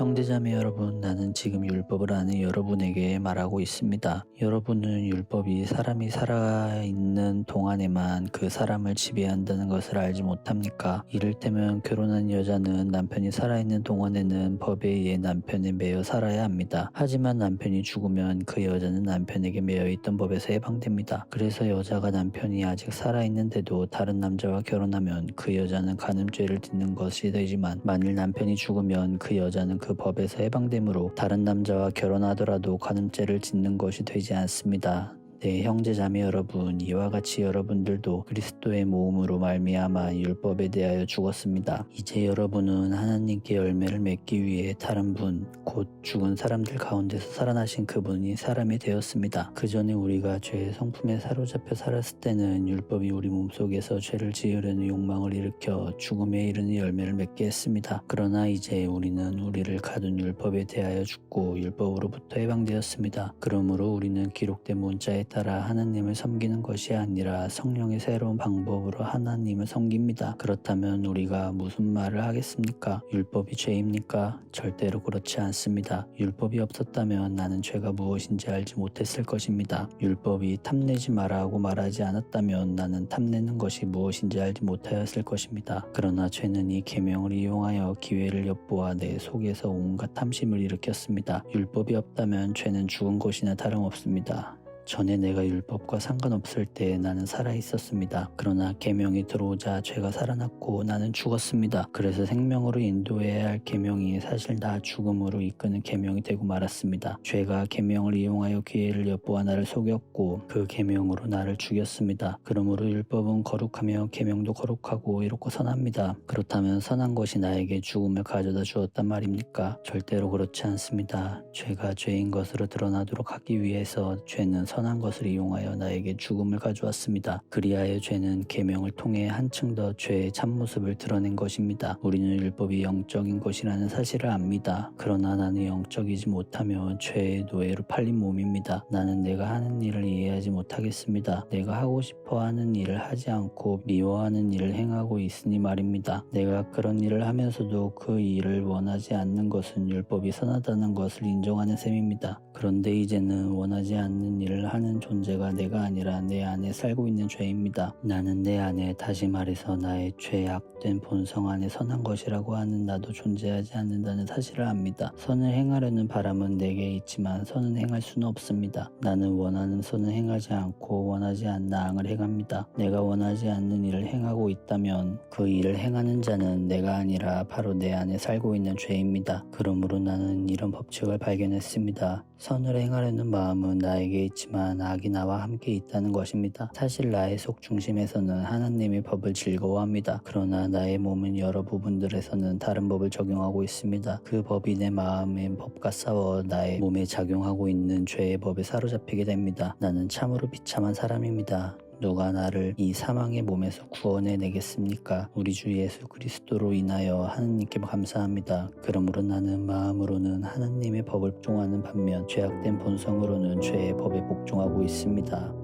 형제자매 여러분, 나는 지금 율법을 아는 여러분에게 말하고 있습니다. 여러분은 율법이 사람이 살아있는 동안에만 그 사람을 지배한다는 것을 알지 못합니까? 이를테면 결혼한 여자는 남편이 살아있는 동안에는 법에 의해 남편에 매여 살아야 합니다. 하지만 남편이 죽으면 그 여자는 남편에게 매여있던 법에서 해방됩니다. 그래서 여자가 남편이 아직 살아있는데도 다른 남자와 결혼하면 그 여자는 간음죄를 짓는 것이 되지만, 만일 남편이 죽으면 그 여자는 그 법에서 해방되므로 다른 남자와 결혼하더라도 간음죄를 짓는 것이 되지 않습니다. 네, 형제자매 여러분, 이와 같이 여러분들도 그리스도의 모음으로 말미암아 율법에 대하여 죽었습니다. 이제 여러분은 하나님께 열매를 맺기 위해 다른 분, 곧 죽은 사람들 가운데서 살아나신 그분이 사람이 되었습니다. 그 전에 우리가 죄의 성품에 사로잡혀 살았을 때는 율법이 우리 몸속에서 죄를 지으려는 욕망을 일으켜 죽음에 이르는 열매를 맺게 했습니다. 그러나 이제 우리는 우리를 가둔 율법에 대하여 죽고 율법으로부터 해방되었습니다. 그러므로 우리는 기록된 문자에 따라 하나님을 섬기는 것이 아니라 성령의 새로운 방법으로 하나님을 섬깁니다. 그렇다면 우리가 무슨 말을 하겠습니까? 율법이 죄입니까? 절대로 그렇지 않습니다. 율법이 없었다면 나는 죄가 무엇인지 알지 못했을 것입니다. 율법이 탐내지 마라고 말하지 않았다면 나는 탐내는 것이 무엇인지 알지 못하였을 것입니다. 그러나 죄는 이 계명을 이용하여 기회를 엿보아 내 속에서 온갖 탐심을 일으켰습니다. 율법이 없다면 죄는 죽은 것이나 다름없습니다. 전에 내가 율법과 상관없을 때 나는 살아있었습니다. 그러나 계명이 들어오자 죄가 살아났고 나는 죽었습니다. 그래서 생명으로 인도해야 할 계명이 사실 나 죽음으로 이끄는 계명이 되고 말았습니다. 죄가 계명을 이용하여 기회를 엿보아 나를 속였고 그 계명으로 나를 죽였습니다. 그러므로 율법은 거룩하며 계명도 거룩하고 이롭고 선합니다. 그렇다면 선한 것이 나에게 죽음을 가져다 주었단 말입니까? 절대로 그렇지 않습니다. 죄가 죄인 것으로 드러나도록 하기 위해서 죄는 선한 것을 이용하여 나에게 죽음을 가져왔습니다. 그리하여 죄는 계명을 통해 한층 더 죄의 참모습을 드러낸 것입니다. 우리는 율법이 영적인 것이라는 사실을 압니다. 그러나 나는 영적이지 못하며 죄의 노예로 팔린 몸입니다. 나는 내가 하는 일을 이해하지 못하겠습니다. 내가 하고 싶어 하는 일을 하지 않고 미워하는 일을 행하고 있으니 말입니다. 내가 그런 일을 하면서도 그 일을 원하지 않는 것은 율법이 선하다는 것을 인정하는 셈입니다. 그런데 이제는 원하지 않는 일을 하는 존재가 내가 아니라 내 안에 살고 있는 죄입니다. 나는 내 안에, 다시 말해서 나의 죄악된 본성 안에 선한 것이라고 하는 나도 존재하지 않는다는 사실을 압니다. 선을 행하려는 바람은 내게 있지만 선은 행할 수는 없습니다. 나는 원하는 선을 행하지 않고 원하지 않는 악을 행합니다. 내가 원하지 않는 일을 행하고 있다면 그 일을 행하는 자는 내가 아니라 바로 내 안에 살고 있는 죄입니다. 그러므로 나는 이런 법칙을 발견했습니다. 선을 행하려는 마음은 나에게 있지만 악이 나와 함께 있다는 것입니다. 사실 나의 속 중심에서는 하나님의 법을 즐거워합니다. 그러나 나의 몸은 여러 부분들에서는 다른 법을 적용하고 있습니다. 그 법이 내 마음의 법과 싸워 나의 몸에 작용하고 있는 죄의 법에 사로잡히게 됩니다. 나는 참으로 비참한 사람입니다. 누가 나를 이 사망의 몸에서 구원해 내겠습니까? 우리 주 예수 그리스도로 인하여 하나님께 감사합니다. 그러므로 나는 마음으로는 하나님의 법을 복종하는 반면 죄악된 본성으로는 죄의 법에 복종하고 있습니다.